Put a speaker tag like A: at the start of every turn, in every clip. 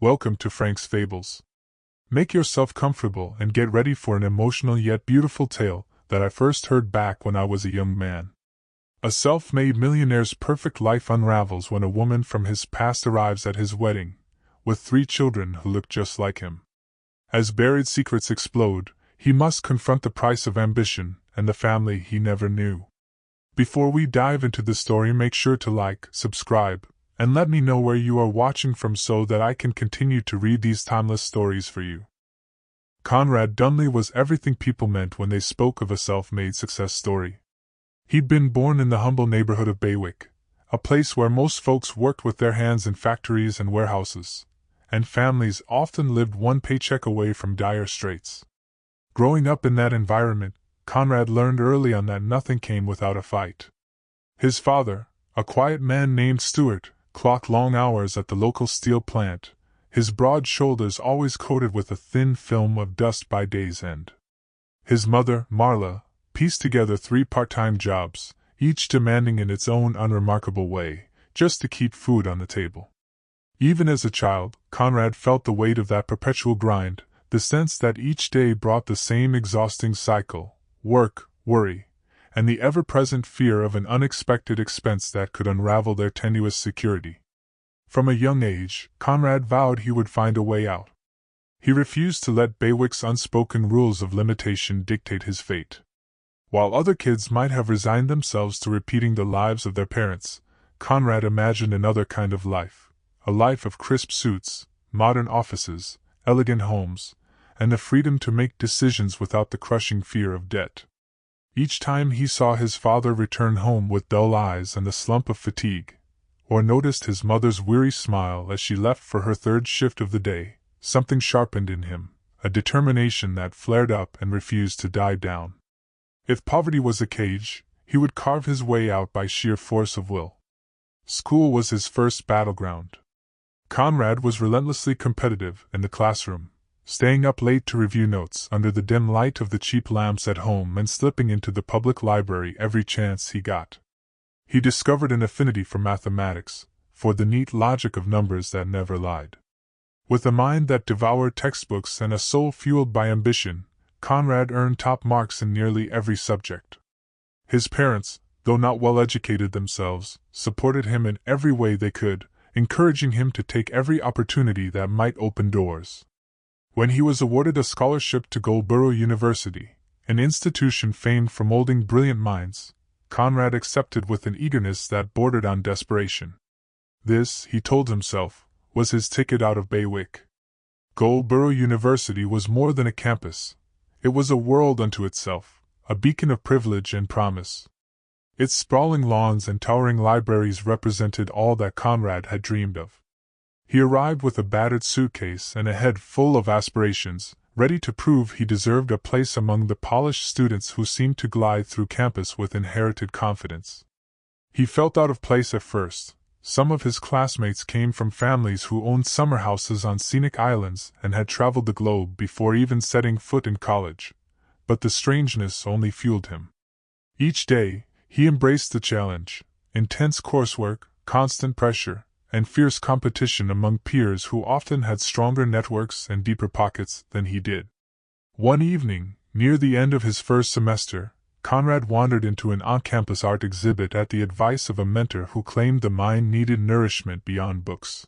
A: Welcome to Frank's Fables. Make yourself comfortable and get ready for an emotional yet beautiful tale that I first heard back when I was a young man. A self-made millionaire's perfect life unravels when a woman from his past arrives at his wedding, with 3 children who look just like him. As buried secrets explode, he must confront the price of ambition and the family he never knew. Before we dive into the story, make sure to like, subscribe, and let me know where you are watching from so that I can continue to read these timeless stories for you. Conrad Dunley was everything people meant when they spoke of a self-made success story. He'd been born in the humble neighborhood of Baywick, a place where most folks worked with their hands in factories and warehouses, and families often lived one paycheck away from dire straits. Growing up in that environment, Conrad learned early on that nothing came without a fight. His father, a quiet man named Stuart, clocked long hours at the local steel plant, his broad shoulders always coated with a thin film of dust by day's end. His mother, Marla, pieced together 3 part-time jobs, each demanding in its own unremarkable way, just to keep food on the table. Even as a child, Conrad felt the weight of that perpetual grind, the sense that each day brought the same exhausting cycle: work, worry, and the ever-present fear of an unexpected expense that could unravel their tenuous security. From a young age, Conrad vowed he would find a way out. He refused to let Baywick's unspoken rules of limitation dictate his fate. While other kids might have resigned themselves to repeating the lives of their parents, Conrad imagined another kind of life, a life of crisp suits, modern offices, elegant homes, and the freedom to make decisions without the crushing fear of debt. Each time he saw his father return home with dull eyes and the slump of fatigue, or noticed his mother's weary smile as she left for her 3rd shift of the day, something sharpened in him, a determination that flared up and refused to die down. If poverty was a cage, he would carve his way out by sheer force of will. School was his first battleground. Conrad was relentlessly competitive in the classroom, staying up late to review notes under the dim light of the cheap lamps at home and slipping into the public library every chance he got. He discovered an affinity for mathematics, for the neat logic of numbers that never lied. With a mind that devoured textbooks and a soul fueled by ambition, Conrad earned top marks in nearly every subject. His parents, though not well educated themselves, supported him in every way they could, encouraging him to take every opportunity that might open doors. When he was awarded a scholarship to Goldsboro University, an institution famed for molding brilliant minds, Conrad accepted with an eagerness that bordered on desperation. This, he told himself, was his ticket out of Baywick. Goldsboro University was more than a campus. It was a world unto itself, a beacon of privilege and promise. Its sprawling lawns and towering libraries represented all that Conrad had dreamed of. He arrived with a battered suitcase and a head full of aspirations, ready to prove he deserved a place among the polished students who seemed to glide through campus with inherited confidence. He felt out of place at first. Some of his classmates came from families who owned summer houses on scenic islands and had traveled the globe before even setting foot in college, but the strangeness only fueled him. Each day, he embraced the challenge: intense coursework, constant pressure, and fierce competition among peers who often had stronger networks and deeper pockets than he did. One evening, near the end of his first semester, Conrad wandered into an on-campus art exhibit at the advice of a mentor who claimed the mind needed nourishment beyond books.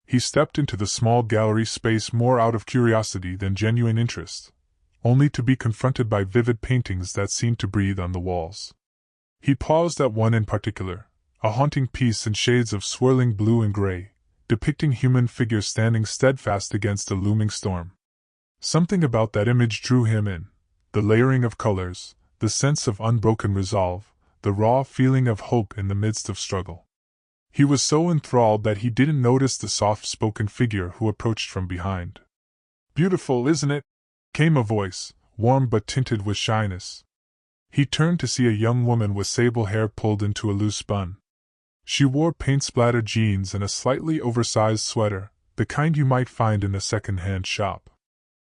A: He stepped into the small gallery space more out of curiosity than genuine interest, only to be confronted by vivid paintings that seemed to breathe on the walls. He paused at one in particular, a haunting piece in shades of swirling blue and gray, depicting human figures standing steadfast against a looming storm. Something about that image drew him in: the layering of colors, the sense of unbroken resolve, the raw feeling of hope in the midst of struggle. He was so enthralled that he didn't notice the soft-spoken figure who approached from behind. "Beautiful, isn't it?" came a voice, warm but tinted with shyness. He turned to see a young woman with sable hair pulled into a loose bun. She wore paint-splattered jeans and a slightly oversized sweater, the kind you might find in a second-hand shop.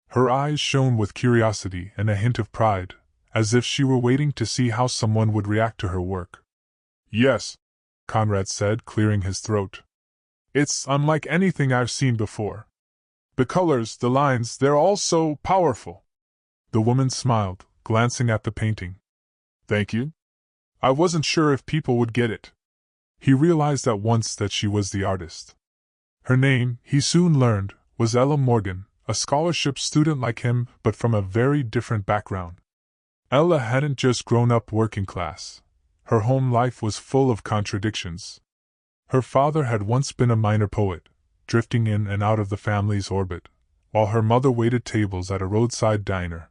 A: Her eyes shone with curiosity and a hint of pride, as if she were waiting to see how someone would react to her work. "Yes," Conrad said, clearing his throat. "It's unlike anything I've seen before." The colors, the lines, they're all so powerful. The woman smiled, glancing at the painting. Thank you. I wasn't sure if people would get it. He realized at once that she was the artist. Her name, he soon learned, was Ella Morgan, a scholarship student like him, but from a very different background. Ella hadn't just grown up working class. Her home life was full of contradictions. Her father had once been a minor poet, drifting in and out of the family's orbit, while her mother waited tables at a roadside diner.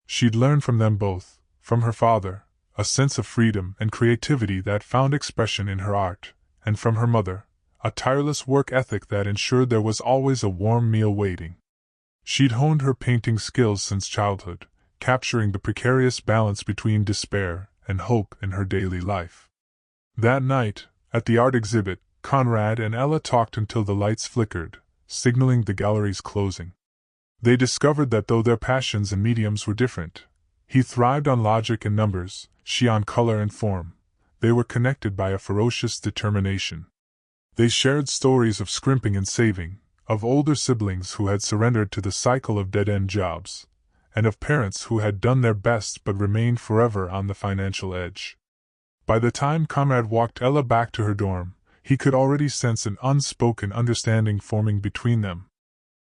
A: She'd learned from them both, from her father, a sense of freedom and creativity that found expression in her art, and from her mother, a tireless work ethic that ensured there was always a warm meal waiting. She'd honed her painting skills since childhood, capturing the precarious balance between despair and hope in her daily life. That night, at the art exhibit, Conrad and Ella talked until the lights flickered, signaling the gallery's closing. They discovered that though their passions and mediums were different, he thrived on logic and numbers, she on color and form. They were connected by a ferocious determination. They shared stories of scrimping and saving, of older siblings who had surrendered to the cycle of dead-end jobs, and of parents who had done their best but remained forever on the financial edge. By the time Conrad walked Ella back to her dorm, he could already sense an unspoken understanding forming between them.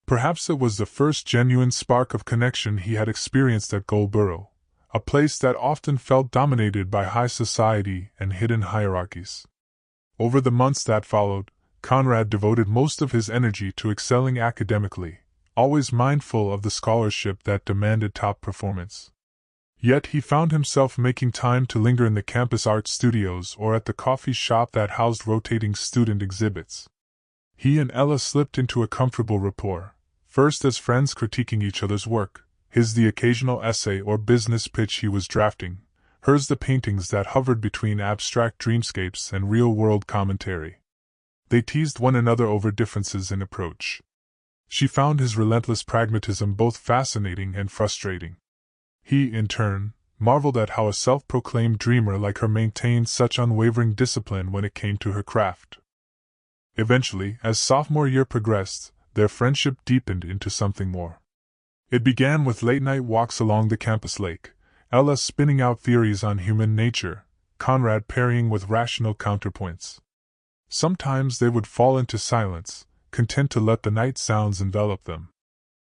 A: Perhaps it was the first genuine spark of connection he had experienced at Goldboro, a place that often felt dominated by high society and hidden hierarchies. Over the months that followed, Conrad devoted most of his energy to excelling academically, always mindful of the scholarship that demanded top performance. Yet he found himself making time to linger in the campus art studios or at the coffee shop that housed rotating student exhibits. He and Ella slipped into a comfortable rapport, first as friends critiquing each other's work, his the occasional essay or business pitch he was drafting, hers the paintings that hovered between abstract dreamscapes and real-world commentary. They teased one another over differences in approach. She found his relentless pragmatism both fascinating and frustrating. He, in turn, marveled at how a self-proclaimed dreamer like her maintained such unwavering discipline when it came to her craft. Eventually, as sophomore year progressed, their friendship deepened into something more. It began with late-night walks along the campus lake, Ella spinning out theories on human nature, Conrad parrying with rational counterpoints. Sometimes they would fall into silence, content to let the night sounds envelop them.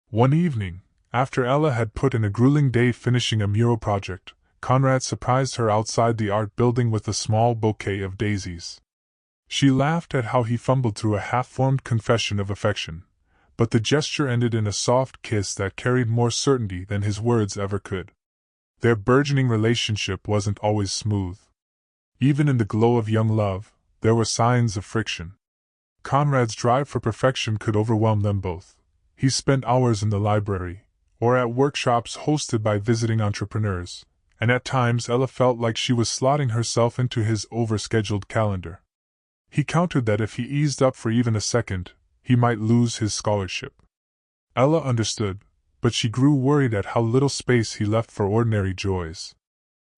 A: One evening, after Ella had put in a grueling day finishing a mural project, Conrad surprised her outside the art building with a small bouquet of daisies. She laughed at how he fumbled through a half-formed confession of affection, but the gesture ended in a soft kiss that carried more certainty than his words ever could. Their burgeoning relationship wasn't always smooth. Even in the glow of young love, there were signs of friction. Conrad's drive for perfection could overwhelm them both. He spent hours in the library, or at workshops hosted by visiting entrepreneurs, and at times Ella felt like she was slotting herself into his overscheduled calendar. He countered that if he eased up for even a second, he might lose his scholarship. Ella understood, but she grew worried at how little space he left for ordinary joys.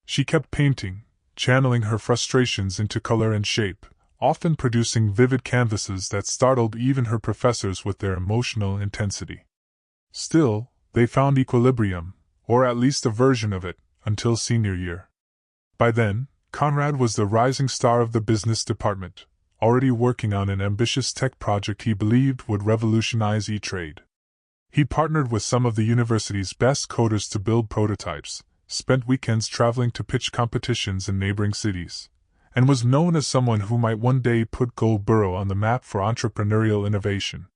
A: She kept painting, channeling her frustrations into color and shape, often producing vivid canvases that startled even her professors with their emotional intensity. Still, they found equilibrium, or at least a version of it, until senior year. By then, Conrad was the rising star of the business department, already working on an ambitious tech project he believed would revolutionize e-trade. He partnered with some of the university's best coders to build prototypes, spent weekends traveling to pitch competitions in neighboring cities, and was known as someone who might one day put Goldboro on the map for entrepreneurial innovation.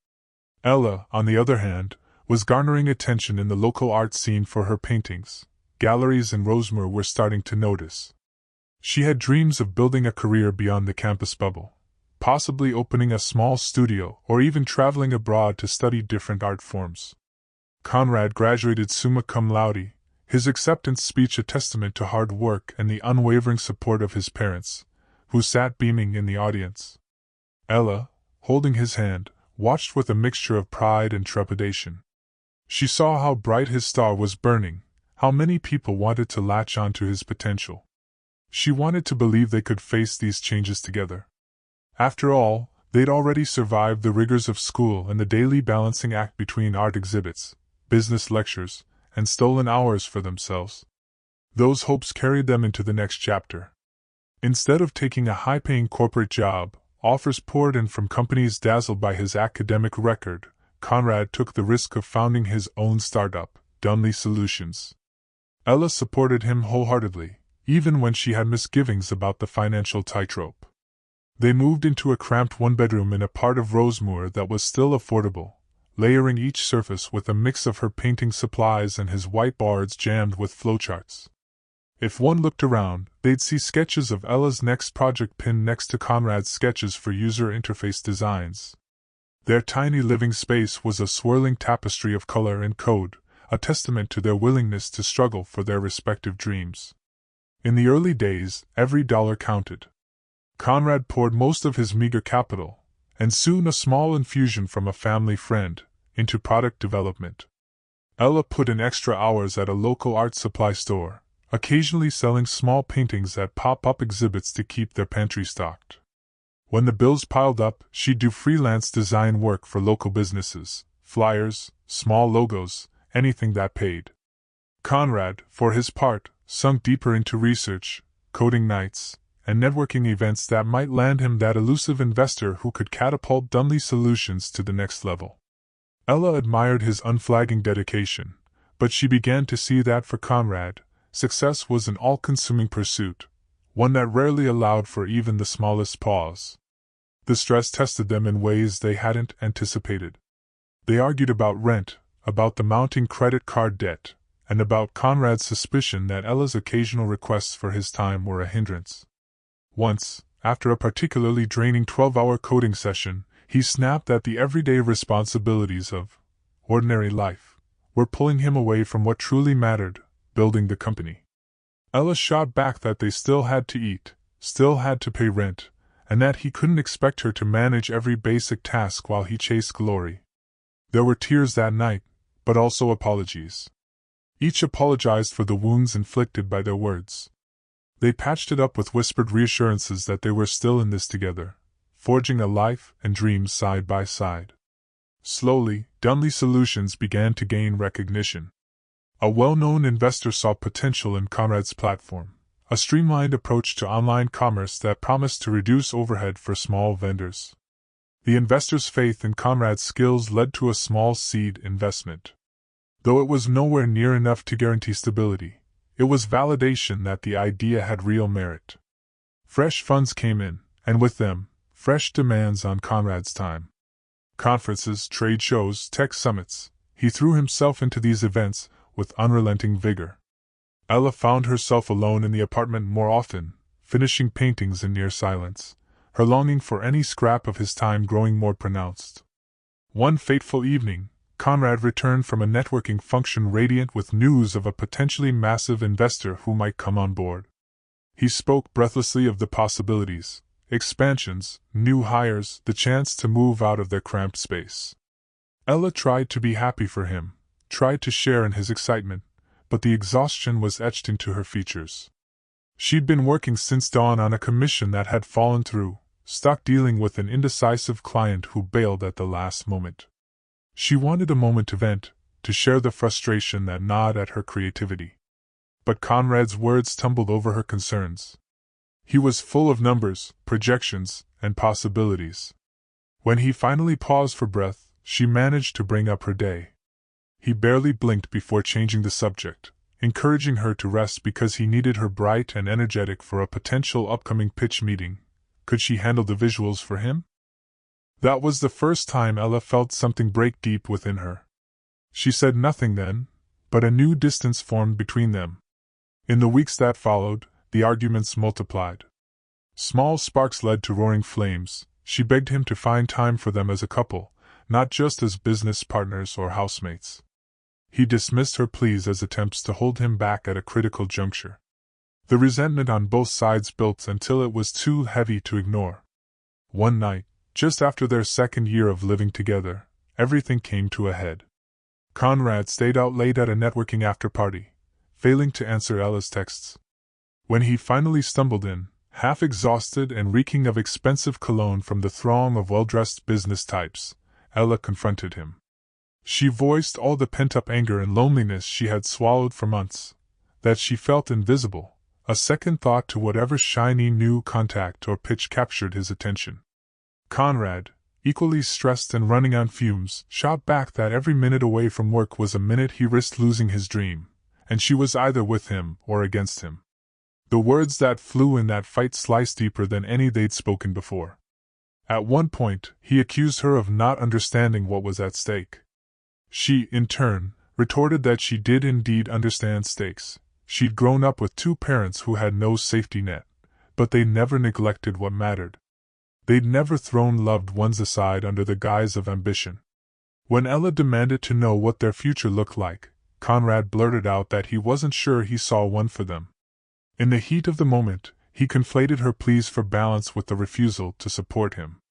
A: Ella, on the other hand, was garnering attention in the local art scene for her paintings. Galleries in Rosemere were starting to notice. She had dreams of building a career beyond the campus bubble, possibly opening a small studio or even traveling abroad to study different art forms. Conrad graduated summa cum laude, his acceptance speech a testament to hard work and the unwavering support of his parents, who sat beaming in the audience. Ella, holding his hand, watched with a mixture of pride and trepidation. She saw how bright his star was burning, how many people wanted to latch onto his potential. She wanted to believe they could face these changes together. After all, They'd already survived the rigors of school and the daily balancing act between art exhibits, business lectures, and stolen hours for themselves. Those hopes carried them into the next chapter. Instead of taking a high-paying corporate job, offers poured in from companies dazzled by his academic record. Conrad took the risk of founding his own startup, Dumley Solutions. Ella supported him wholeheartedly, even when she had misgivings about the financial tightrope. They moved into a cramped one-bedroom in a part of Rosemoor that was still affordable, layering each surface with a mix of her painting supplies and his whiteboards jammed with flowcharts. If one looked around, they'd see sketches of Ella's next project pinned next to Conrad's sketches for user interface designs. Their tiny living space was a swirling tapestry of color and code, a testament to their willingness to struggle for their respective dreams. In the early days, every dollar counted. Conrad poured most of his meager capital, and soon a small infusion from a family friend, into product development. Ella put in extra hours at a local art supply store, occasionally selling small paintings at pop-up exhibits to keep their pantry stocked. When the bills piled up, she'd do freelance design work for local businesses, flyers, small logos, anything that paid. Conrad, for his part, sunk deeper into research, coding nights, and networking events that might land him that elusive investor who could catapult Dumley Solutions to the next level. Ella admired his unflagging dedication, but she began to see that for Conrad, success was an all-consuming pursuit, one that rarely allowed for even the smallest pause. The stress tested them in ways they hadn't anticipated. They argued about rent, about the mounting credit card debt, and about Conrad's suspicion that Ella's occasional requests for his time were a hindrance. Once, after a particularly draining 12-hour coding session, he snapped that the everyday responsibilities of ordinary life were pulling him away from what truly mattered, building the company. Ella shot back that they still had to eat, still had to pay rent, and that he couldn't expect her to manage every basic task while he chased glory. There were tears that night, but also apologies. Each apologized for the wounds inflicted by their words. They patched it up with whispered reassurances that they were still in this together, forging a life and dreams side by side. Slowly, Dumley Solutions began to gain recognition. A well-known investor saw potential in Conrad's platform, a streamlined approach to online commerce that promised to reduce overhead for small vendors. The investor's faith in Conrad's skills led to a small seed investment. Though it was nowhere near enough to guarantee stability, it was validation that the idea had real merit. Fresh funds came in, and with them, fresh demands on Conrad's time. Conferences, trade shows, tech summits, he threw himself into these events with unrelenting vigor. Ella found herself alone in the apartment more often, finishing paintings in near silence, her longing for any scrap of his time growing more pronounced. One fateful evening, Conrad returned from a networking function radiant with news of a potentially massive investor who might come on board. He spoke breathlessly of the possibilities, expansions, new hires, the chance to move out of their cramped space. Ella tried to be happy for him, tried to share in his excitement, but the exhaustion was etched into her features. She'd been working since dawn on a commission that had fallen through, stuck dealing with an indecisive client who bailed at the last moment. She wanted a moment to vent, to share the frustration that gnawed at her creativity. But Conrad's words tumbled over her concerns. He was full of numbers, projections, and possibilities. When he finally paused for breath, she managed to bring up her day. He barely blinked before changing the subject, encouraging her to rest because he needed her bright and energetic for a potential upcoming pitch meeting. Could she handle the visuals for him? That was the first time Ella felt something break deep within her. She said nothing then, but a new distance formed between them. In the weeks that followed, the arguments multiplied. Small sparks led to roaring flames. She begged him to find time for them as a couple, not just as business partners or housemates. He dismissed her pleas as attempts to hold him back at a critical juncture. The resentment on both sides built until it was too heavy to ignore. One night, just after their second year of living together, everything came to a head. Conrad stayed out late at a networking after-party, failing to answer Ella's texts. When he finally stumbled in, Half exhausted and reeking of expensive cologne from the throng of well-dressed business types, Ella confronted him. She voiced all the pent-up anger and loneliness she had swallowed for months, that she felt invisible, a second thought to whatever shiny new contact or pitch captured his attention. Conrad, equally stressed and running on fumes, shot back that every minute away from work was a minute he risked losing his dream, and she was either with him or against him. The words that flew in that fight sliced deeper than any they'd spoken before. At one point, he accused her of not understanding what was at stake. She, in turn, retorted that she did indeed understand stakes. She'd grown up with two parents who had no safety net, but they never neglected what mattered. They'd never thrown loved ones aside under the guise of ambition. When Ella demanded to know what their future looked like, Conrad blurted out that he wasn't sure he saw one for them. In the heat of the moment, he conflated her pleas for balance with the refusal to support him.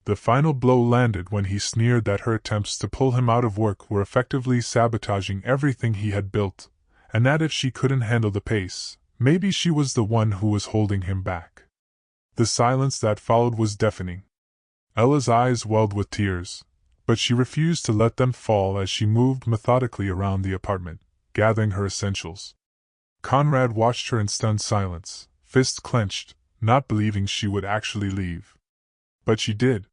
A: The final blow landed when he sneered that her attempts to pull him out of work were effectively sabotaging everything he had built, and that if she couldn't handle the pace, maybe she was the one who was holding him back. The silence that followed was deafening. Ella's eyes welled with tears, but she refused to let them fall as she moved methodically around the apartment, gathering her essentials. Conrad watched her in stunned silence, fists clenched, not believing she would actually leave. But she did.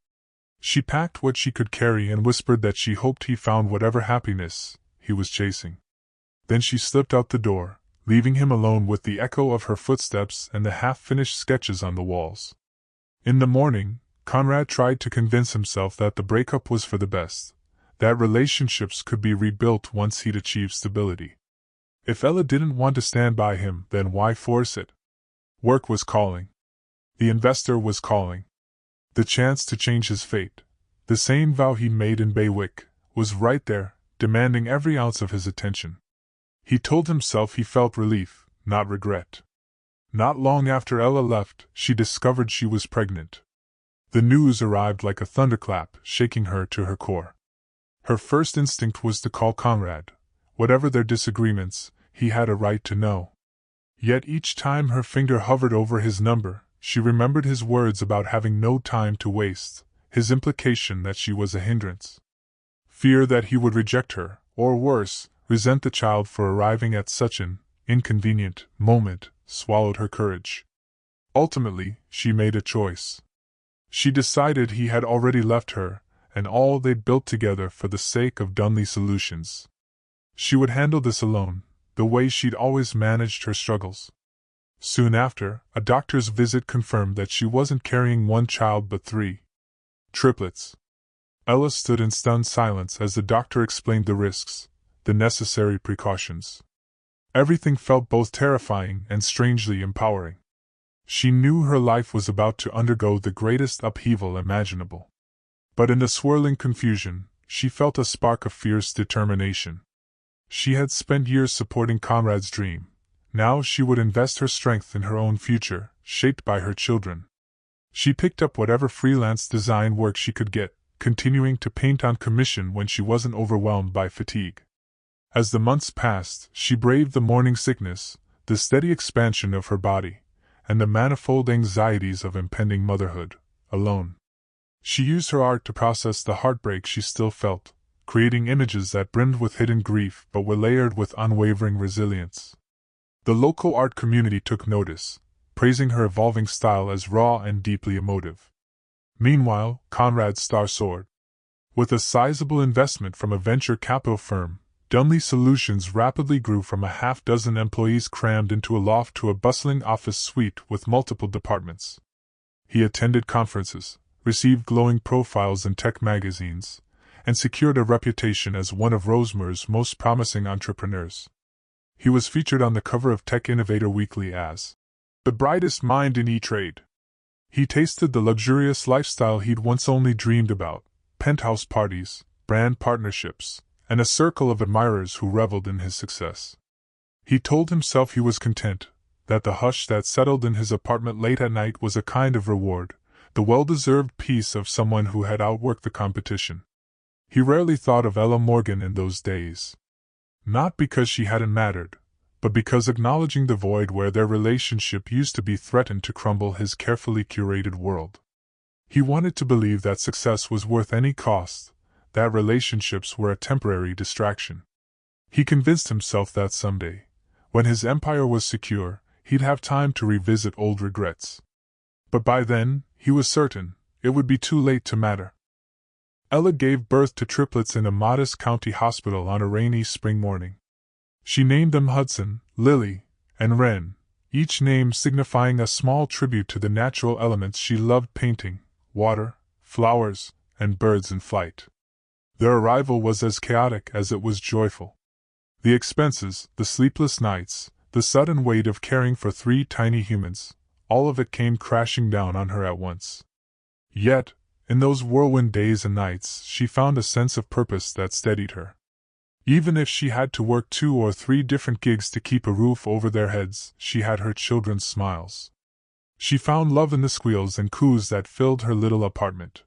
A: She packed what she could carry and whispered that she hoped he found whatever happiness he was chasing. Then she slipped out the door, leaving him alone with the echo of her footsteps and the half-finished sketches on the walls. In the morning, Conrad tried to convince himself that the breakup was for the best, that relationships could be rebuilt once he'd achieved stability. If Ella didn't want to stand by him, then why force it? Work was calling. The investor was calling. The chance to change his fate, the same vow he made in Baywick, was right there, demanding every ounce of his attention. He told himself he felt relief, not regret. Not long after Ella left, she discovered she was pregnant. The news arrived like a thunderclap, shaking her to her core. Her first instinct was to call Conrad. Whatever their disagreements, he had a right to know. Yet each time her finger hovered over his number, she remembered his words about having no time to waste, his implication that she was a hindrance. Fear that he would reject her, or worse, resent the child for arriving at such an inconvenient moment, swallowed her courage. Ultimately, she made a choice. She decided he had already left her, and all they'd built together for the sake of Dunley Solutions. She would handle this alone, the way she'd always managed her struggles. Soon after, a doctor's visit confirmed that she wasn't carrying one child but 3. Triplets. Ella stood in stunned silence as the doctor explained the risks, the necessary precautions. Everything felt both terrifying and strangely empowering. She knew her life was about to undergo the greatest upheaval imaginable. But in the swirling confusion, she felt a spark of fierce determination. She had spent years supporting Conrad's dream. Now she would invest her strength in her own future, shaped by her children. She picked up whatever freelance design work she could get, continuing to paint on commission when she wasn't overwhelmed by fatigue. As the months passed, she braved the morning sickness, the steady expansion of her body, and the manifold anxieties of impending motherhood, alone. She used her art to process the heartbreak she still felt, creating images that brimmed with hidden grief but were layered with unwavering resilience. The local art community took notice, praising her evolving style as raw and deeply emotive. Meanwhile, Conrad's star soared. With a sizable investment from a venture capital firm, Dunley Solutions rapidly grew from a half-dozen employees crammed into a loft to a bustling office suite with multiple departments. He attended conferences, received glowing profiles in tech magazines, and secured a reputation as one of Rosemore's most promising entrepreneurs. He was featured on the cover of Tech Innovator Weekly as the brightest mind in e-trade. He tasted the luxurious lifestyle he'd once only dreamed about, penthouse parties, brand partnerships, and a circle of admirers who reveled in his success. He told himself he was content, that the hush that settled in his apartment late at night was a kind of reward, the well-deserved peace of someone who had outworked the competition. He rarely thought of Ella Morgan in those days. Not because she hadn't mattered, but because acknowledging the void where their relationship used to be threatened to crumble his carefully curated world. He wanted to believe that success was worth any cost, that relationships were a temporary distraction. He convinced himself that someday, when his empire was secure, he'd have time to revisit old regrets. But by then, he was certain, it would be too late to matter. Ella gave birth to triplets in a modest county hospital on a rainy spring morning. She named them Hudson, Lily, and Wren, each name signifying a small tribute to the natural elements she loved painting: water, flowers, and birds in flight. Their arrival was as chaotic as it was joyful. The expenses, the sleepless nights, the sudden weight of caring for 3 tiny humans, all of it came crashing down on her at once. Yet, in those whirlwind days and nights, she found a sense of purpose that steadied her. Even if she had to work 2 or 3 different gigs to keep a roof over their heads, she had her children's smiles. She found love in the squeals and coos that filled her little apartment.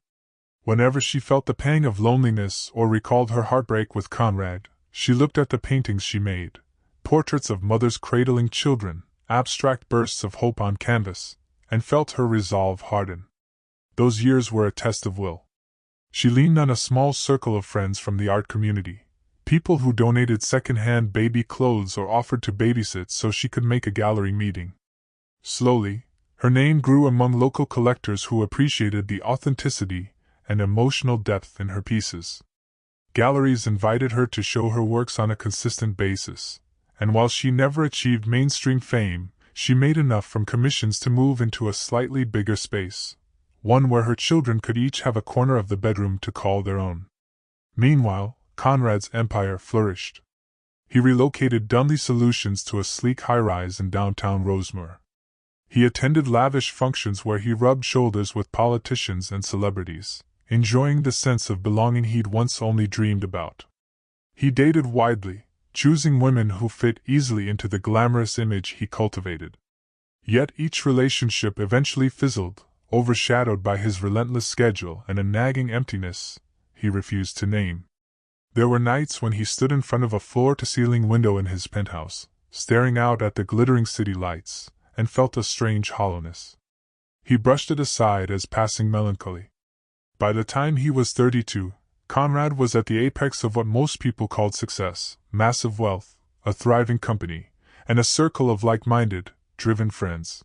A: Whenever she felt the pang of loneliness or recalled her heartbreak with Conrad, she looked at the paintings she made, portraits of mothers cradling children, abstract bursts of hope on canvas, and felt her resolve harden. Those years were a test of will. She leaned on a small circle of friends from the art community, people who donated second-hand baby clothes or offered to babysit so she could make a gallery meeting. Slowly, her name grew among local collectors who appreciated the authenticity and emotional depth in her pieces. Galleries invited her to show her works on a consistent basis, and while she never achieved mainstream fame, she made enough from commissions to move into a slightly bigger space, one where her children could each have a corner of the bedroom to call their own. Meanwhile, Conrad's empire flourished. He relocated Dunley Solutions to a sleek high-rise in downtown Rosemere. He attended lavish functions where he rubbed shoulders with politicians and celebrities, enjoying the sense of belonging he'd once only dreamed about. He dated widely, choosing women who fit easily into the glamorous image he cultivated. Yet each relationship eventually fizzled, overshadowed by his relentless schedule and a nagging emptiness he refused to name. There were nights when he stood in front of a floor-to-ceiling window in his penthouse, staring out at the glittering city lights, and felt a strange hollowness. He brushed it aside as passing melancholy. By the time he was 32, Conrad was at the apex of what most people called success: massive wealth, a thriving company, and a circle of like-minded, driven friends.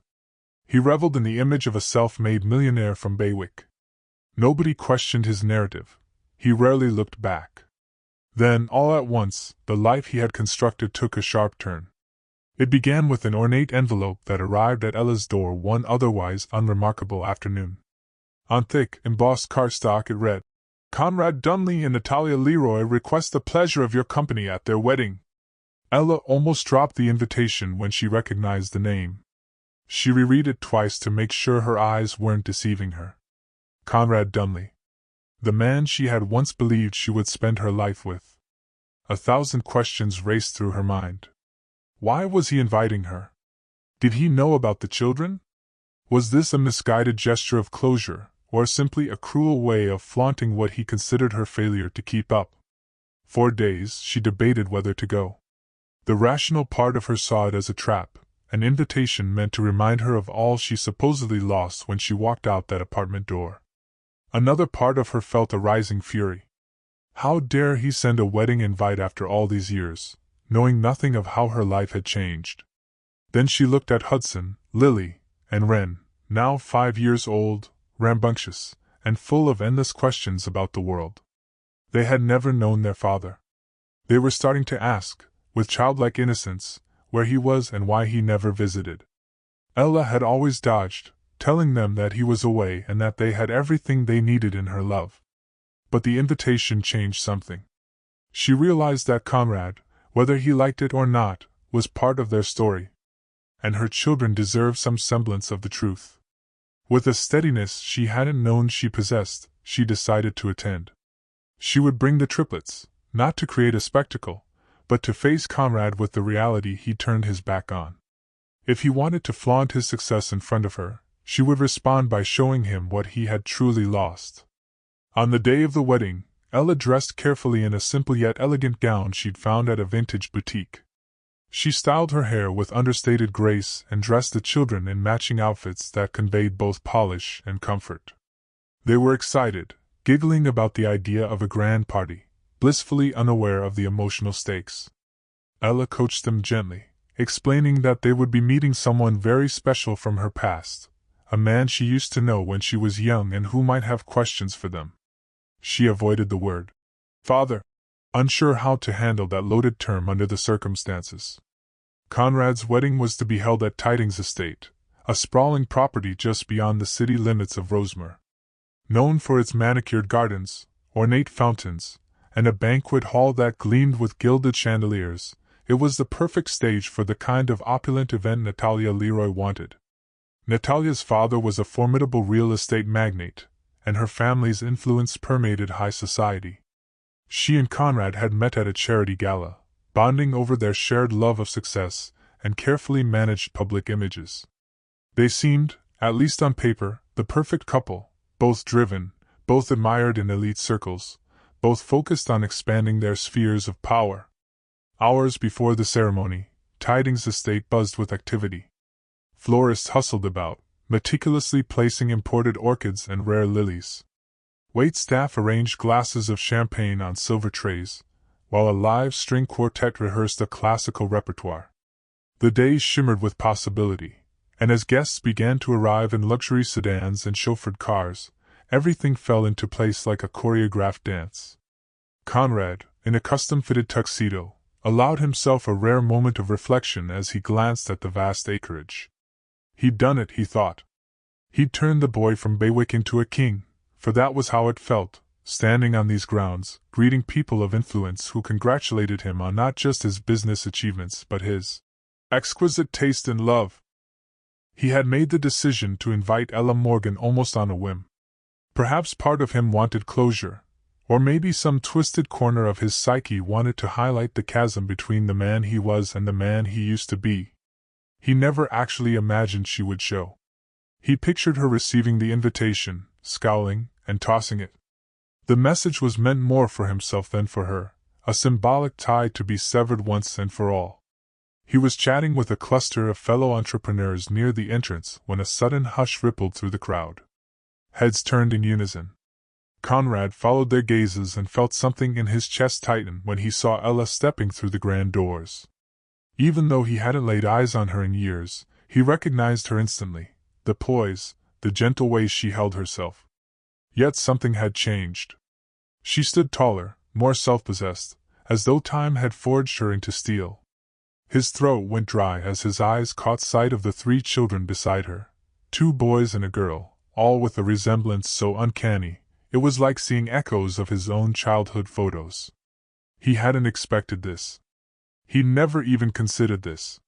A: He reveled in the image of a self-made millionaire from Baywick. Nobody questioned his narrative. He rarely looked back. Then, all at once, the life he had constructed took a sharp turn. It began with an ornate envelope that arrived at Ella's door one otherwise unremarkable afternoon. On thick, embossed cardstock it read, "Conrad Dunley and Natalia Leroy request the pleasure of your company at their wedding." Ella almost dropped the invitation when she recognized the name. She reread it twice to make sure her eyes weren't deceiving her. Conrad Dunley. The man she had once believed she would spend her life with. 1,000 questions raced through her mind. Why was he inviting her? Did he know about the children? Was this a misguided gesture of closure, or simply a cruel way of flaunting what he considered her failure to keep up? For days she debated whether to go. The rational part of her saw it as a trap, an invitation meant to remind her of all she supposedly lost when she walked out that apartment door. Another part of her felt a rising fury. How dare he send a wedding invite after all these years, knowing nothing of how her life had changed? Then she looked at Hudson, Lily, and Wren, now 5 years old, rambunctious, and full of endless questions about the world. They had never known their father. They were starting to ask, with childlike innocence, where he was and why he never visited. Ella had always dodged, telling them that he was away and that they had everything they needed in her love. But the invitation changed something. She realized that Conrad, whether he liked it or not, was part of their story. And her children deserved some semblance of the truth. With a steadiness she hadn't known she possessed, she decided to attend. She would bring the triplets, not to create a spectacle, but to face Conrad with the reality he'd turned his back on. If he wanted to flaunt his success in front of her, she would respond by showing him what he had truly lost. On the day of the wedding, Ella dressed carefully in a simple yet elegant gown she'd found at a vintage boutique. She styled her hair with understated grace and dressed the children in matching outfits that conveyed both polish and comfort. They were excited, giggling about the idea of a grand party, blissfully unaware of the emotional stakes. Ella coached them gently, explaining that they would be meeting someone very special from her past, a man she used to know when she was young and who might have questions for them. She avoided the word father, unsure how to handle that loaded term under the circumstances. Conrad's wedding was to be held at Tidings Estate, a sprawling property just beyond the city limits of Rosemere. Known for its manicured gardens, ornate fountains, and a banquet hall that gleamed with gilded chandeliers, it was the perfect stage for the kind of opulent event Natalia Leroy wanted. Natalia's father was a formidable real estate magnate, and her family's influence permeated high society. She and Conrad had met at a charity gala, bonding over their shared love of success and carefully managed public images. They seemed, at least on paper, the perfect couple, both driven, both admired in elite circles, both focused on expanding their spheres of power. Hours before the ceremony, Tidings Estate buzzed with activity. Florists hustled about, meticulously placing imported orchids and rare lilies. Waitstaff arranged glasses of champagne on silver trays, while a live string quartet rehearsed a classical repertoire. The days shimmered with possibility, and as guests began to arrive in luxury sedans and chauffeured cars, everything fell into place like a choreographed dance. Conrad, in a custom-fitted tuxedo, allowed himself a rare moment of reflection as he glanced at the vast acreage. He'd done it, he thought. He'd turned the boy from Baywick into a king, for that was how it felt, standing on these grounds, greeting people of influence who congratulated him on not just his business achievements but his exquisite taste and love. He had made the decision to invite Ella Morgan almost on a whim. Perhaps part of him wanted closure, or maybe some twisted corner of his psyche wanted to highlight the chasm between the man he was and the man he used to be. He never actually imagined she would show. He pictured her receiving the invitation, scowling, and tossing it. The message was meant more for himself than for her, a symbolic tie to be severed once and for all. He was chatting with a cluster of fellow entrepreneurs near the entrance when a sudden hush rippled through the crowd. Heads turned in unison. Conrad followed their gazes and felt something in his chest tighten when he saw Ella stepping through the grand doors. Even though he hadn't laid eyes on her in years, he recognized her instantly, the poise, the gentle way she held herself. Yet something had changed. She stood taller, more self-possessed, as though time had forged her into steel. His throat went dry as his eyes caught sight of the 3 children beside her, 2 boys and a girl, all with a resemblance so uncanny, it was like seeing echoes of his own childhood photos. He hadn't expected this. He'd never even considered this.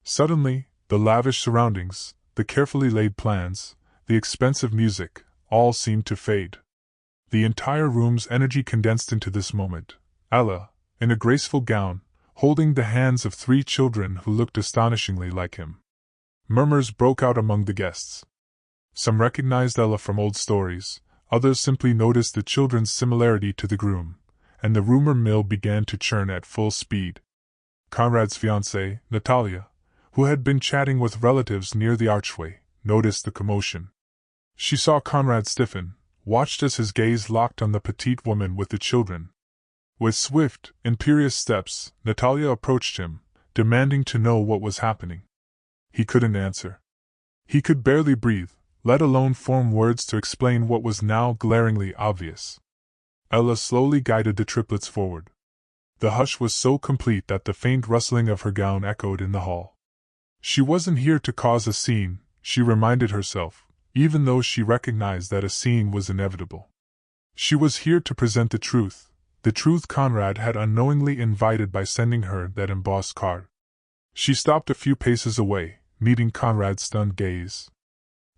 A: Suddenly, the lavish surroundings, the carefully laid plans, the expensive music, all seemed to fade. The entire room's energy condensed into this moment. Ella, in a graceful gown, holding the hands of 3 children who looked astonishingly like him. Murmurs broke out among the guests. Some recognized Ella from old stories, others simply noticed the children's similarity to the groom, and the rumor mill began to churn at full speed. Conrad's fiancée, Natalia, who had been chatting with relatives near the archway, noticed the commotion. She saw Conrad stiffen, watched as his gaze locked on the petite woman with the children. With swift, imperious steps, Natalia approached him, demanding to know what was happening. He couldn't answer. He could barely breathe, let alone form words to explain what was now glaringly obvious. Ella slowly guided the triplets forward. The hush was so complete that the faint rustling of her gown echoed in the hall. She wasn't here to cause a scene, she reminded herself, even though she recognized that a scene was inevitable. She was here to present the truth Conrad had unknowingly invited by sending her that embossed card. She stopped a few paces away, meeting Conrad's stunned gaze.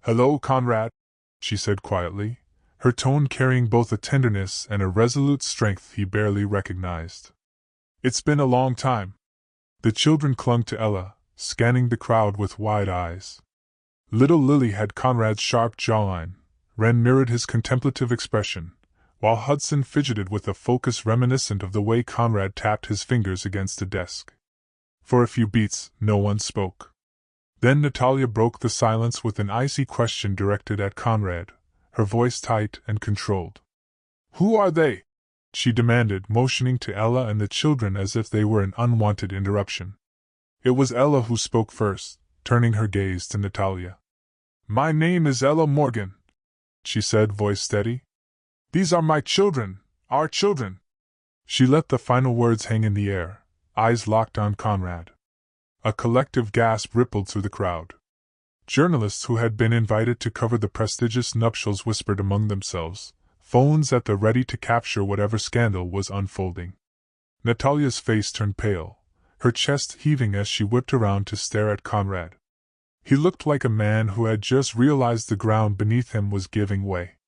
A: "Hello, Conrad," she said quietly, her tone carrying both a tenderness and a resolute strength he barely recognized. "It's been a long time." The children clung to Ella, scanning the crowd with wide eyes. Little Lily had Conrad's sharp jawline, Wren mirrored his contemplative expression, while Hudson fidgeted with a focus reminiscent of the way Conrad tapped his fingers against a desk. For a few beats, no one spoke. Then Natalia broke the silence with an icy question directed at Conrad, her voice tight and controlled. "Who are they?" she demanded, motioning to Ella and the children as if they were an unwanted interruption. It was Ella who spoke first, turning her gaze to Natalia. "My name is Ella Morgan," she said, voice steady. "These are my children, our children." She let the final words hang in the air, eyes locked on Conrad. A collective gasp rippled through the crowd. Journalists who had been invited to cover the prestigious nuptials whispered among themselves, phones at the ready to capture whatever scandal was unfolding. Natalia's face turned pale, her chest heaving as she whipped around to stare at Conrad. He looked like a man who had just realized the ground beneath him was giving way.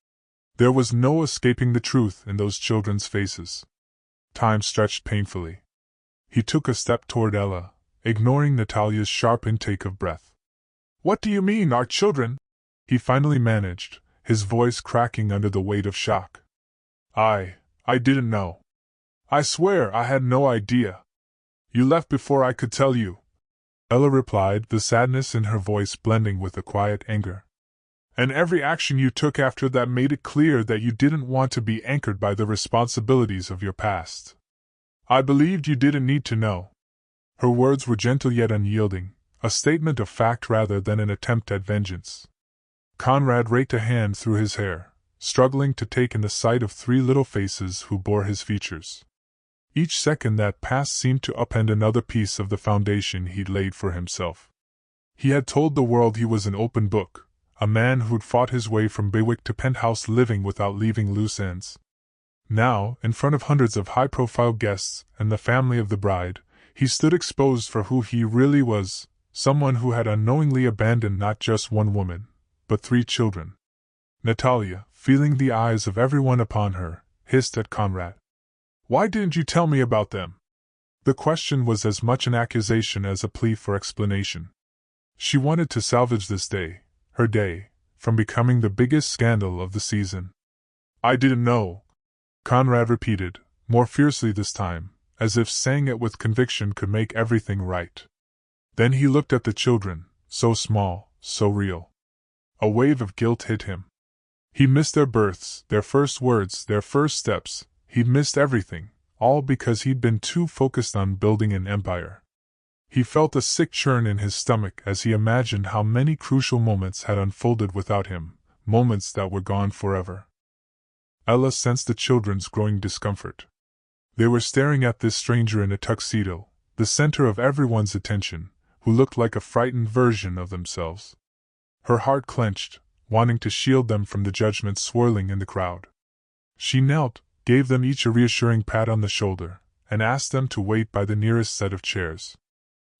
A: There was no escaping the truth in those children's faces. Time stretched painfully. He took a step toward Ella, ignoring Natalia's sharp intake of breath. "What do you mean, our children?" he finally managed, his voice cracking under the weight of shock. I didn't know. I swear I had no idea. You left before I could tell you," Ella replied, the sadness in her voice blending with a quiet anger. "And every action you took after that made it clear that you didn't want to be anchored by the responsibilities of your past. I believed you didn't need to know." Her words were gentle yet unyielding, a statement of fact rather than an attempt at vengeance. Conrad raked a hand through his hair, struggling to take in the sight of three little faces who bore his features. Each second that passed seemed to upend another piece of the foundation he'd laid for himself. He had told the world he was an open book, a man who'd fought his way from bigwig to penthouse living without leaving loose ends. Now, in front of hundreds of high-profile guests and the family of the bride, he stood exposed for who he really was, someone who had unknowingly abandoned not just one woman, but 3 children. Natalia, feeling the eyes of everyone upon her, hissed at Conrad. "Why didn't you tell me about them?" The question was as much an accusation as a plea for explanation. She wanted to salvage this day, her day, from becoming the biggest scandal of the season. "I didn't know," Conrad repeated, more fiercely this time, as if saying it with conviction could make everything right. Then he looked at the children, so small, so real. A wave of guilt hit him. He missed their births, their first words, their first steps. He'd missed everything, all because he'd been too focused on building an empire. He felt a sick churn in his stomach as he imagined how many crucial moments had unfolded without him, moments that were gone forever. Ella sensed the children's growing discomfort. They were staring at this stranger in a tuxedo, the center of everyone's attention, who looked like a frightened version of themselves. Her heart clenched, wanting to shield them from the judgment swirling in the crowd. She knelt, gave them each a reassuring pat on the shoulder, and asked them to wait by the nearest set of chairs.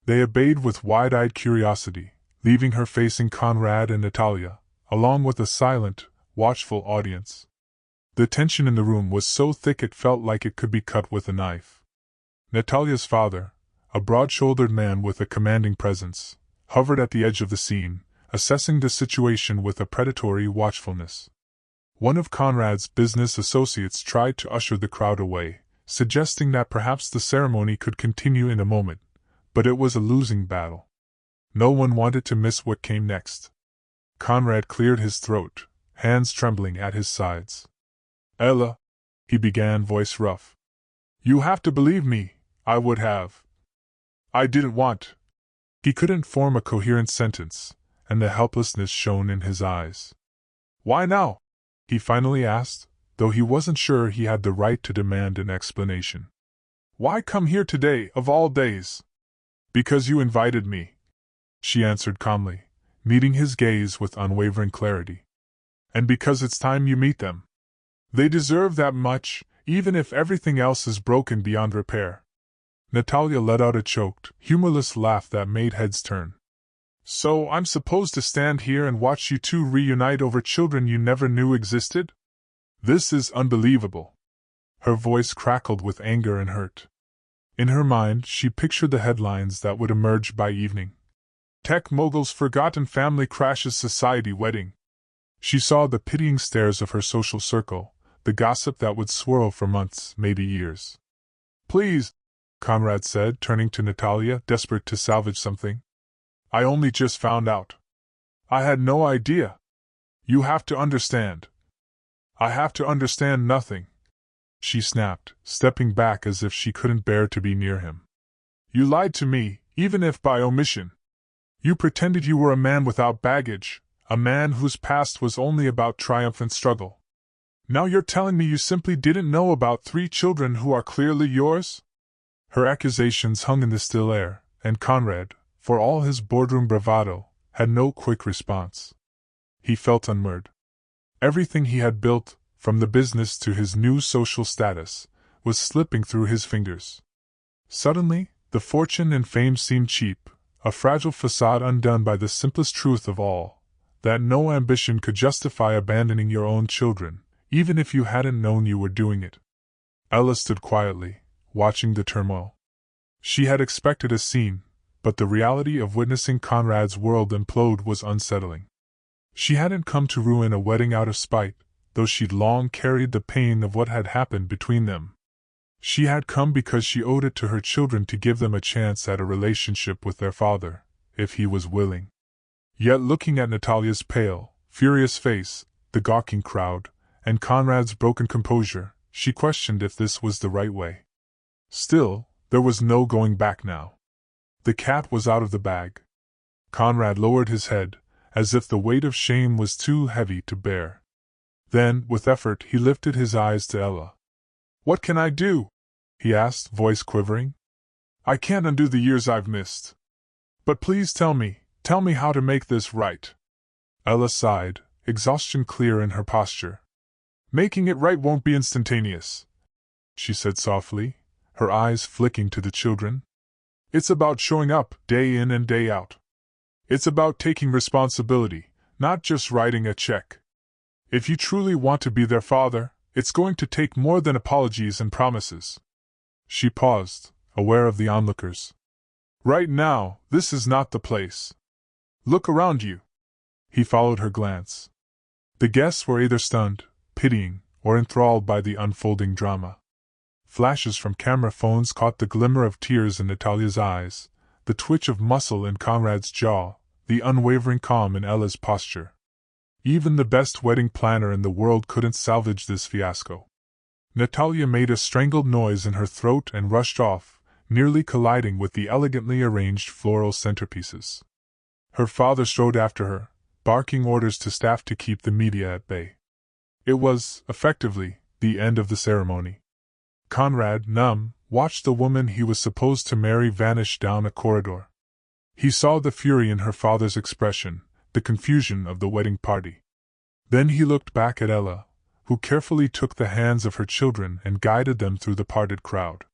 A: They obeyed with wide-eyed curiosity, leaving her facing Conrad and Natalia, along with a silent, watchful audience. The tension in the room was so thick it felt like it could be cut with a knife. Natalia's father, a broad-shouldered man with a commanding presence, hovered at the edge of the scene, assessing the situation with a predatory watchfulness. One of Conrad's business associates tried to usher the crowd away, suggesting that perhaps the ceremony could continue in a moment, but it was a losing battle. No one wanted to miss what came next. Conrad cleared his throat, hands trembling at his sides. "Ella," he began, voice rough. "You have to believe me, I would have. I didn't want." He couldn't form a coherent sentence, and the helplessness shone in his eyes. "Why now?" he finally asked, though he wasn't sure he had the right to demand an explanation. "Why come here today, of all days?" "Because you invited me," she answered calmly, meeting his gaze with unwavering clarity. "And because it's time you meet them. They deserve that much, even if everything else is broken beyond repair." Natalia let out a choked, humorless laugh that made heads turn. "So I'm supposed to stand here and watch you two reunite over children you never knew existed? This is unbelievable." Her voice crackled with anger and hurt. In her mind, she pictured the headlines that would emerge by evening. "Tech mogul's forgotten family crashes society wedding." She saw the pitying stares of her social circle, the gossip that would swirl for months, maybe years. "Please," Conrad said, turning to Natalia, desperate to salvage something. I only just found out. I had no idea. You have to understand. I have to understand nothing, she snapped, stepping back as if she couldn't bear to be near him. You lied to me, even if by omission. You pretended you were a man without baggage, a man whose past was only about triumph and struggle. Now you're telling me you simply didn't know about 3 children who are clearly yours? Her accusations hung in the still air, and Conrad, for all his boardroom bravado, had no quick response. He felt unmoored. Everything he had built, from the business to his new social status, was slipping through his fingers. Suddenly, the fortune and fame seemed cheap, a fragile facade undone by the simplest truth of all, that no ambition could justify abandoning your own children, even if you hadn't known you were doing it. Ella stood quietly, watching the turmoil. She had expected a scene, but the reality of witnessing Conrad's world implode was unsettling. She hadn't come to ruin a wedding out of spite, though she'd long carried the pain of what had happened between them. She had come because she owed it to her children to give them a chance at a relationship with their father, if he was willing. Yet looking at Natalia's pale, furious face, the gawking crowd, and Conrad's broken composure, she questioned if this was the right way. Still, there was no going back now. The cat was out of the bag. Conrad lowered his head, as if the weight of shame was too heavy to bear. Then, with effort, he lifted his eyes to Ella. What can I do? He asked, voice quivering. I can't undo the years I've missed. But please tell me how to make this right. Ella sighed, exhaustion clear in her posture. Making it right won't be instantaneous, she said softly, her eyes flicking to the children. It's about showing up, day in and day out. It's about taking responsibility, not just writing a check. If you truly want to be their father, it's going to take more than apologies and promises. She paused, aware of the onlookers. Right now, this is not the place. Look around you. He followed her glance. The guests were either stunned, pitying, or enthralled by the unfolding drama. Flashes from camera phones caught the glimmer of tears in Natalia's eyes, the twitch of muscle in Conrad's jaw, the unwavering calm in Ella's posture. Even the best wedding planner in the world couldn't salvage this fiasco. Natalia made a strangled noise in her throat and rushed off, nearly colliding with the elegantly arranged floral centerpieces. Her father strode after her, barking orders to staff to keep the media at bay. It was, effectively, the end of the ceremony. Conrad, numb, watched the woman he was supposed to marry vanish down a corridor. He saw the fury in her father's expression, the confusion of the wedding party. Then he looked back at Ella, who carefully took the hands of her children and guided them through the parted crowd.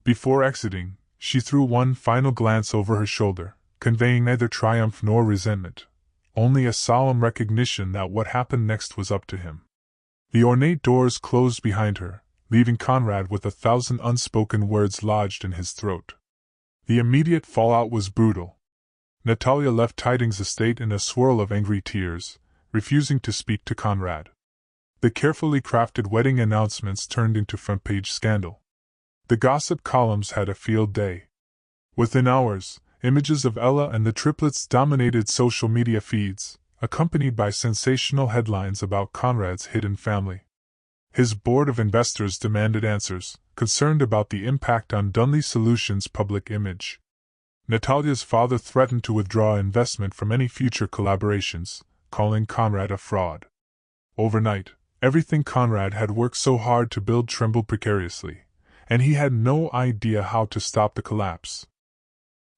A: Before exiting, she threw one final glance over her shoulder, conveying neither triumph nor resentment, only a solemn recognition that what happened next was up to him. The ornate doors closed behind her, leaving Conrad with 1,000 unspoken words lodged in his throat. The immediate fallout was brutal. Natalia left Tidings' estate in a swirl of angry tears, refusing to speak to Conrad. The carefully crafted wedding announcements turned into front-page scandal. The gossip columns had a field day. Within hours, images of Ella and the triplets dominated social media feeds, accompanied by sensational headlines about Conrad's hidden family. His board of investors demanded answers, concerned about the impact on Dunley Solutions' public image. Natalia's father threatened to withdraw investment from any future collaborations, calling Conrad a fraud. Overnight, everything Conrad had worked so hard to build trembled precariously, and he had no idea how to stop the collapse.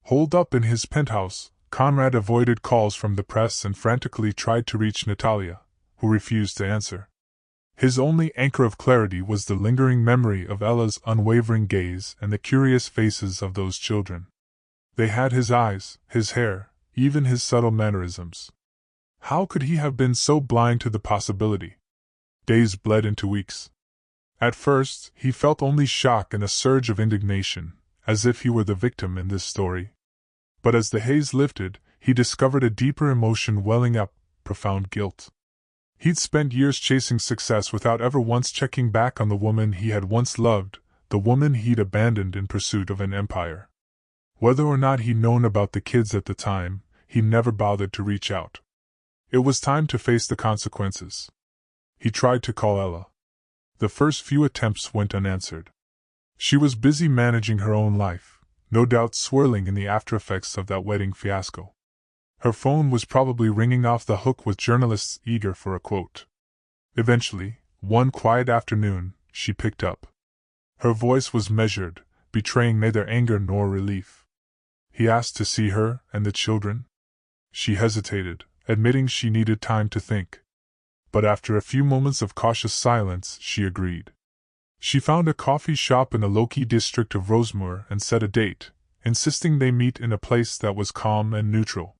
A: Holed up in his penthouse, Conrad avoided calls from the press and frantically tried to reach Natalia, who refused to answer. His only anchor of clarity was the lingering memory of Ella's unwavering gaze and the curious faces of those children. They had his eyes, his hair, even his subtle mannerisms. How could he have been so blind to the possibility? Days bled into weeks. At first, he felt only shock and a surge of indignation, as if he were the victim in this story. But as the haze lifted, he discovered a deeper emotion welling up, profound guilt. He'd spent years chasing success without ever once checking back on the woman he had once loved, the woman he'd abandoned in pursuit of an empire. Whether or not he'd known about the kids at the time, he never bothered to reach out. It was time to face the consequences. He tried to call Ella. The first few attempts went unanswered. She was busy managing her own life, no doubt swirling in the aftereffects of that wedding fiasco. Her phone was probably ringing off the hook with journalists eager for a quote. Eventually, one quiet afternoon, she picked up. Her voice was measured, betraying neither anger nor relief. He asked to see her and the children. She hesitated, admitting she needed time to think. But after a few moments of cautious silence, she agreed. She found a coffee shop in the low-key district of Rosemoor and set a date, insisting they meet in a place that was calm and neutral.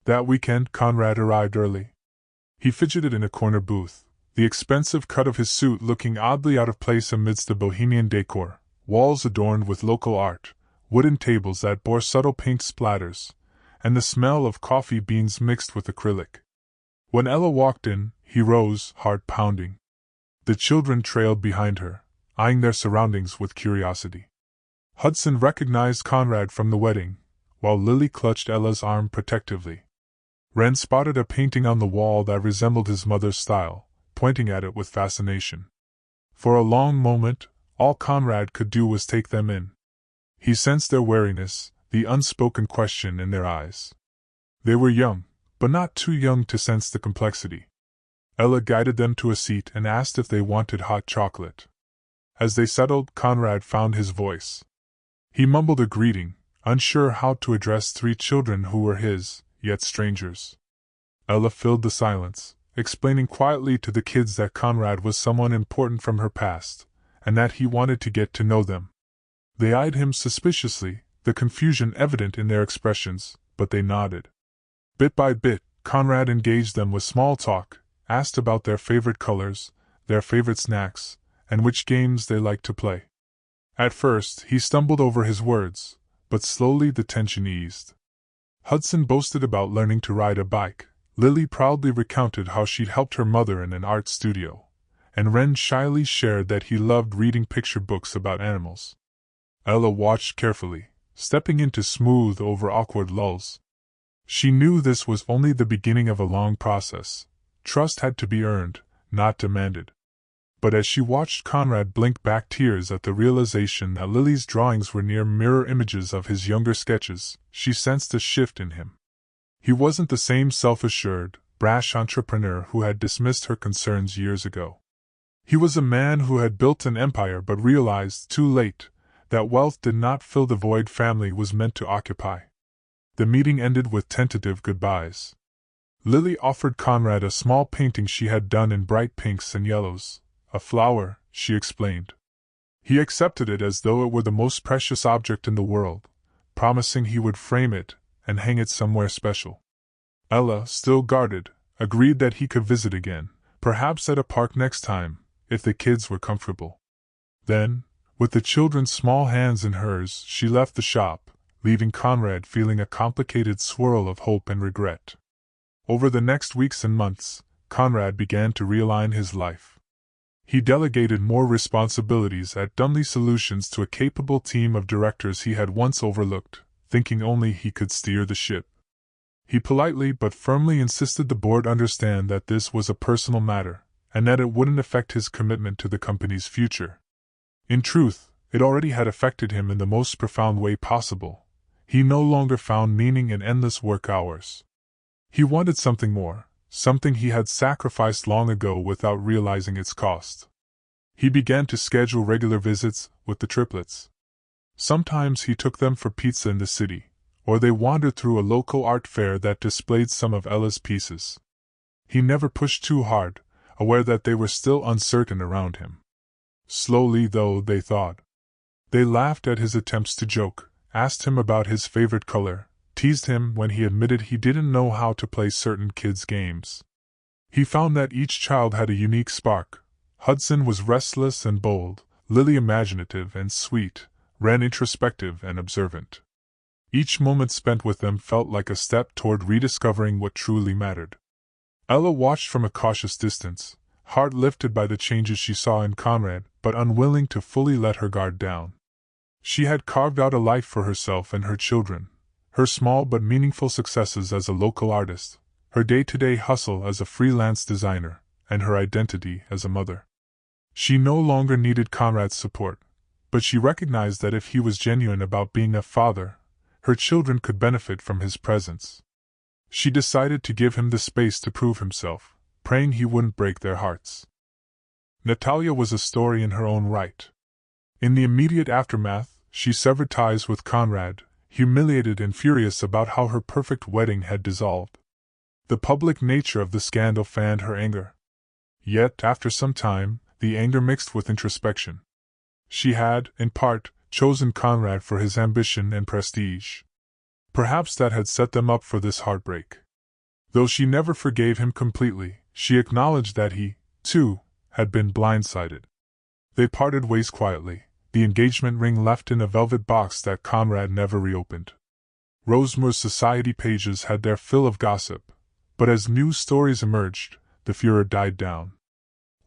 A: That weekend, Conrad arrived early. He fidgeted in a corner booth, the expensive cut of his suit looking oddly out of place amidst the bohemian decor, walls adorned with local art, wooden tables that bore subtle paint splatters, and the smell of coffee beans mixed with acrylic. When Ella walked in, he rose, heart pounding. The children trailed behind her, eyeing their surroundings with curiosity. Hudson recognized Conrad from the wedding, while Lily clutched Ella's arm protectively. Wren spotted a painting on the wall that resembled his mother's style, pointing at it with fascination. For a long moment, all Conrad could do was take them in. He sensed their wariness, the unspoken question in their eyes. They were young, but not too young to sense the complexity. Ella guided them to a seat and asked if they wanted hot chocolate. As they settled, Conrad found his voice. He mumbled a greeting, unsure how to address three children who were his, yet strangers. Ella filled the silence, explaining quietly to the kids that Conrad was someone important from her past, and that he wanted to get to know them. They eyed him suspiciously, the confusion evident in their expressions, but they nodded. Bit by bit, Conrad engaged them with small talk, asked about their favorite colors, their favorite snacks, and which games they liked to play. At first, he stumbled over his words, but slowly the tension eased. Hudson boasted about learning to ride a bike, Lily proudly recounted how she'd helped her mother in an art studio, and Wren shyly shared that he loved reading picture books about animals. Ella watched carefully, stepping in to smooth over awkward lulls. She knew this was only the beginning of a long process. Trust had to be earned, not demanded. But as she watched Conrad blink back tears at the realization that Lily's drawings were near mirror images of his younger sketches, she sensed a shift in him. He wasn't the same self-assured, brash entrepreneur who had dismissed her concerns years ago. He was a man who had built an empire but realized, too late, that wealth did not fill the void family was meant to occupy. The meeting ended with tentative goodbyes. Lily offered Conrad a small painting she had done in bright pinks and yellows. A flower, she explained. He accepted it as though it were the most precious object in the world, promising he would frame it and hang it somewhere special. Ella, still guarded, agreed that he could visit again, perhaps at a park next time, if the kids were comfortable. Then, with the children's small hands in hers, she left the shop, leaving Conrad feeling a complicated swirl of hope and regret. Over the next weeks and months, Conrad began to realign his life. He delegated more responsibilities at Dunley Solutions to a capable team of directors he had once overlooked, thinking only he could steer the ship. He politely but firmly insisted the board understand that this was a personal matter, and that it wouldn't affect his commitment to the company's future. In truth, it already had affected him in the most profound way possible. He no longer found meaning in endless work hours. He wanted something more, something he had sacrificed long ago without realizing its cost. He began to schedule regular visits with the Triplets. Sometimes he took them for pizza in the city, or they wandered through a local art fair that displayed some of Ella's pieces. He never pushed too hard, aware that they were still uncertain around him. Slowly, though, they thawed. They laughed at his attempts to joke, asked him about his favorite color, teased him when he admitted he didn't know how to play certain kids' games. He found that each child had a unique spark. Hudson was restless and bold, Lily imaginative and sweet, Wren introspective and observant. Each moment spent with them felt like a step toward rediscovering what truly mattered. Ella watched from a cautious distance, heart lifted by the changes she saw in Conrad, but unwilling to fully let her guard down. She had carved out a life for herself and her children, her small but meaningful successes as a local artist, her day-to-day hustle as a freelance designer, and her identity as a mother. She no longer needed Conrad's support, but she recognized that if he was genuine about being a father, her children could benefit from his presence. She decided to give him the space to prove himself, praying he wouldn't break their hearts. Natalia was a story in her own right. In the immediate aftermath, she severed ties with Conrad, humiliated and furious about how her perfect wedding had dissolved. The public nature of the scandal fanned her anger. Yet, after some time, the anger mixed with introspection. She had, in part, chosen Conrad for his ambition and prestige. Perhaps that had set them up for this heartbreak. Though she never forgave him completely, she acknowledged that he, too, had been blindsided. They parted ways quietly, the engagement ring left in a velvet box that Conrad never reopened. Rosemoor's society pages had their fill of gossip, but as new stories emerged, the furor died down.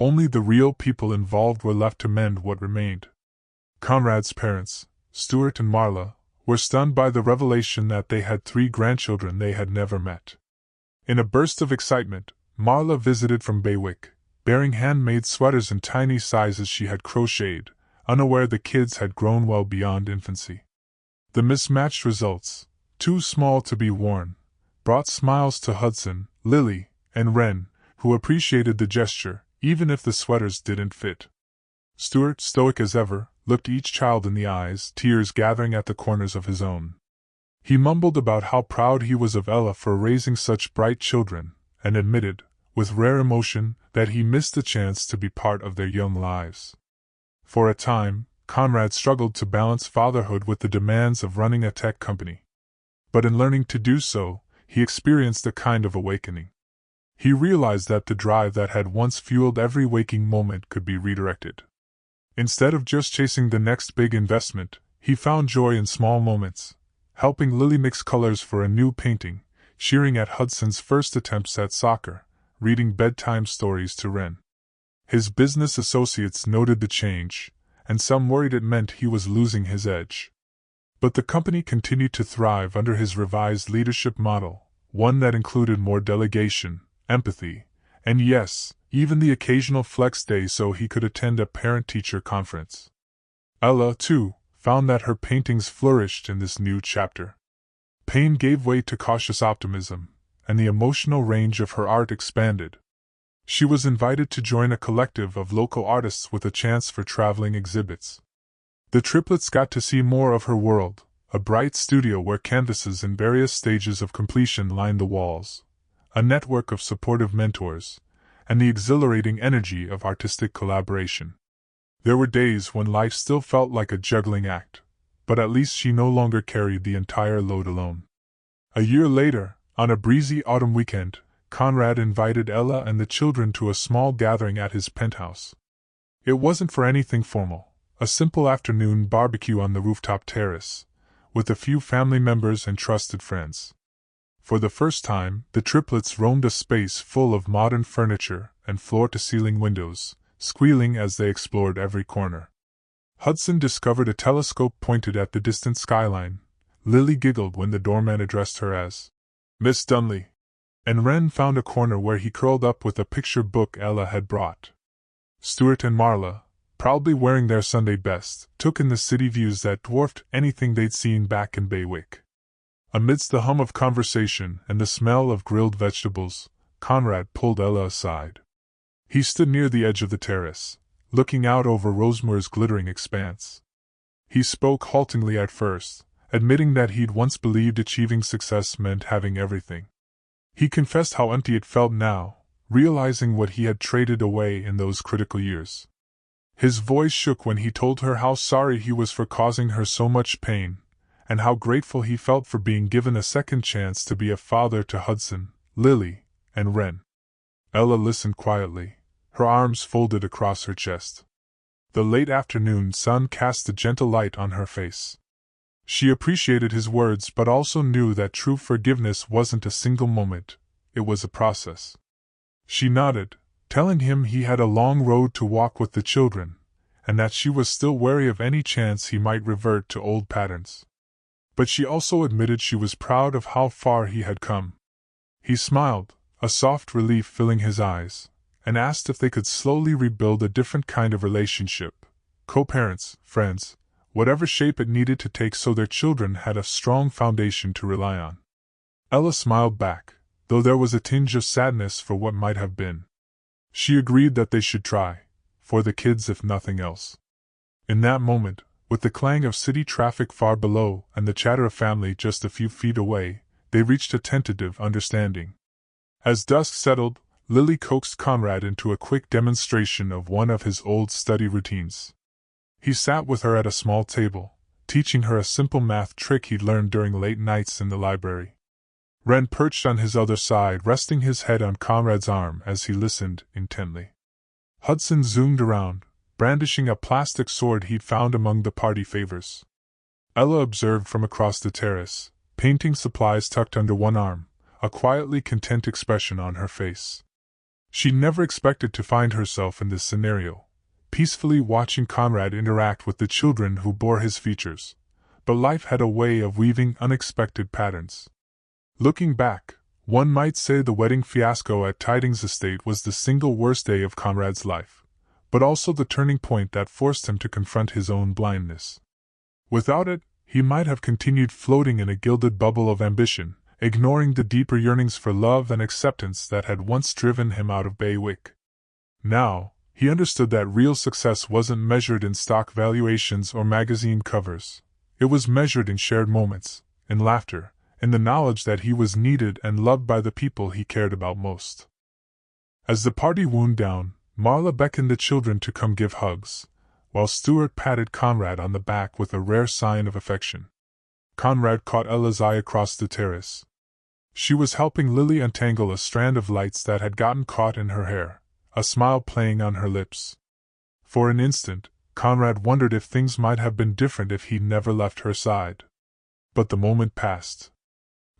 A: Only the real people involved were left to mend what remained. Conrad's parents, Stuart and Marla, were stunned by the revelation that they had 3 grandchildren they had never met. In a burst of excitement, Marla visited from Baywick, bearing handmade sweaters in tiny sizes she had crocheted, unaware the kids had grown well beyond infancy. The mismatched results, too small to be worn, brought smiles to Hudson, Lily, and Wren, who appreciated the gesture, even if the sweaters didn't fit. Stuart, stoic as ever, looked each child in the eyes, tears gathering at the corners of his own. He mumbled about how proud he was of Ella for raising such bright children, and admitted, with rare emotion, that he missed the chance to be part of their young lives. For a time, Conrad struggled to balance fatherhood with the demands of running a tech company. But in learning to do so, he experienced a kind of awakening. He realized that the drive that had once fueled every waking moment could be redirected. Instead of just chasing the next big investment, he found joy in small moments, helping Lily mix colors for a new painting, cheering at Hudson's first attempts at soccer, reading bedtime stories to Wren. His business associates noted the change, and some worried it meant he was losing his edge. But the company continued to thrive under his revised leadership model, one that included more delegation, empathy, and yes, even the occasional flex day so he could attend a parent-teacher conference. Ella, too, found that her paintings flourished in this new chapter. Pain gave way to cautious optimism, and the emotional range of her art expanded. She was invited to join a collective of local artists with a chance for traveling exhibits. The triplets got to see more of her world, a bright studio where canvases in various stages of completion lined the walls, a network of supportive mentors, and the exhilarating energy of artistic collaboration. There were days when life still felt like a juggling act, but at least she no longer carried the entire load alone. A year later, on a breezy autumn weekend, Conrad invited Ella and the children to a small gathering at his penthouse. It wasn't for anything formal, a simple afternoon barbecue on the rooftop terrace, with a few family members and trusted friends. For the first time, the triplets roamed a space full of modern furniture and floor-to-ceiling windows, squealing as they explored every corner. Hudson discovered a telescope pointed at the distant skyline. Lily giggled when the doorman addressed her as Miss Dunley, and Wren found a corner where he curled up with a picture book Ella had brought. Stuart and Marla, proudly wearing their Sunday best, took in the city views that dwarfed anything they'd seen back in Baywick. Amidst the hum of conversation and the smell of grilled vegetables, Conrad pulled Ella aside. He stood near the edge of the terrace, looking out over Rosemoor's glittering expanse. He spoke haltingly at first, admitting that he'd once believed achieving success meant having everything. He confessed how empty it felt now, realizing what he had traded away in those critical years. His voice shook when he told her how sorry he was for causing her so much pain, and how grateful he felt for being given a second chance to be a father to Hudson, Lily, and Wren. Ella listened quietly, her arms folded across her chest. The late afternoon sun cast a gentle light on her face. She appreciated his words but also knew that true forgiveness wasn't a single moment, it was a process. She nodded, telling him he had a long road to walk with the children, and that she was still wary of any chance he might revert to old patterns. But she also admitted she was proud of how far he had come. He smiled, a soft relief filling his eyes, and asked if they could slowly rebuild a different kind of relationship, co-parents, friends, whatever shape it needed to take so their children had a strong foundation to rely on. Ella smiled back, though there was a tinge of sadness for what might have been. She agreed that they should try, for the kids if nothing else. In that moment, with the clang of city traffic far below and the chatter of family just a few feet away, they reached a tentative understanding. As dusk settled, Lily coaxed Conrad into a quick demonstration of one of his old study routines. He sat with her at a small table, teaching her a simple math trick he'd learned during late nights in the library. Wren perched on his other side, resting his head on Conrad's arm as he listened intently. Hudson zoomed around, brandishing a plastic sword he'd found among the party favors. Ella observed from across the terrace, painting supplies tucked under one arm, a quietly content expression on her face. She never expected to find herself in this scenario, peacefully watching Conrad interact with the children who bore his features, but life had a way of weaving unexpected patterns. Looking back, one might say the wedding fiasco at Tidings Estate was the single worst day of Conrad's life, but also the turning point that forced him to confront his own blindness. Without it, he might have continued floating in a gilded bubble of ambition, ignoring the deeper yearnings for love and acceptance that had once driven him out of Baywick. Now, he understood that real success wasn't measured in stock valuations or magazine covers. It was measured in shared moments, in laughter, in the knowledge that he was needed and loved by the people he cared about most. As the party wound down, Marla beckoned the children to come give hugs, while Stuart patted Conrad on the back with a rare sign of affection. Conrad caught Ella's eye across the terrace. She was helping Lily untangle a strand of lights that had gotten caught in her hair, a smile playing on her lips. For an instant, Conrad wondered if things might have been different if he'd never left her side. But the moment passed.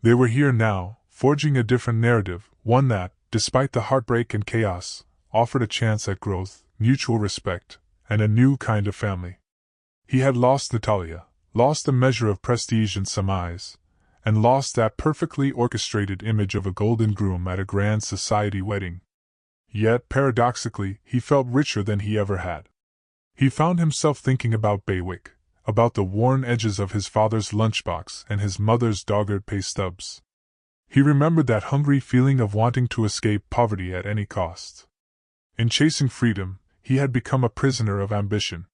A: They were here now, forging a different narrative, one that, despite the heartbreak and chaos, offered a chance at growth, mutual respect, and a new kind of family. He had lost Natalia, lost a measure of prestige in some eyes, and lost that perfectly orchestrated image of a golden groom at a grand society wedding. Yet, paradoxically, he felt richer than he ever had. He found himself thinking about Baywick, about the worn edges of his father's lunchbox and his mother's dogged pay stubs. He remembered that hungry feeling of wanting to escape poverty at any cost. In chasing freedom, he had become a prisoner of ambition.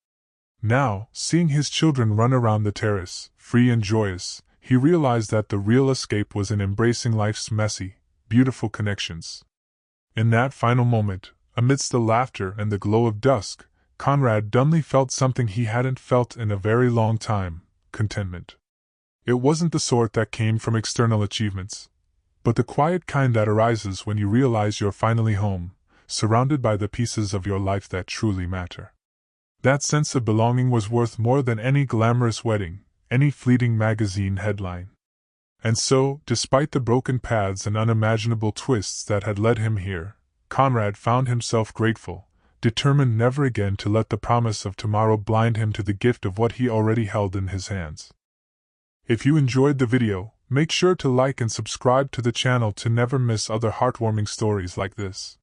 A: Now, seeing his children run around the terrace, free and joyous, he realized that the real escape was in embracing life's messy, beautiful connections. In that final moment, amidst the laughter and the glow of dusk, Conrad dumbly felt something he hadn't felt in a very long time: contentment. It wasn't the sort that came from external achievements, but the quiet kind that arises when you realize you're finally home, surrounded by the pieces of your life that truly matter. That sense of belonging was worth more than any glamorous wedding, any fleeting magazine headline. And so, despite the broken paths and unimaginable twists that had led him here, Conrad found himself grateful, determined never again to let the promise of tomorrow blind him to the gift of what he already held in his hands. If you enjoyed the video, make sure to like and subscribe to the channel to never miss other heartwarming stories like this.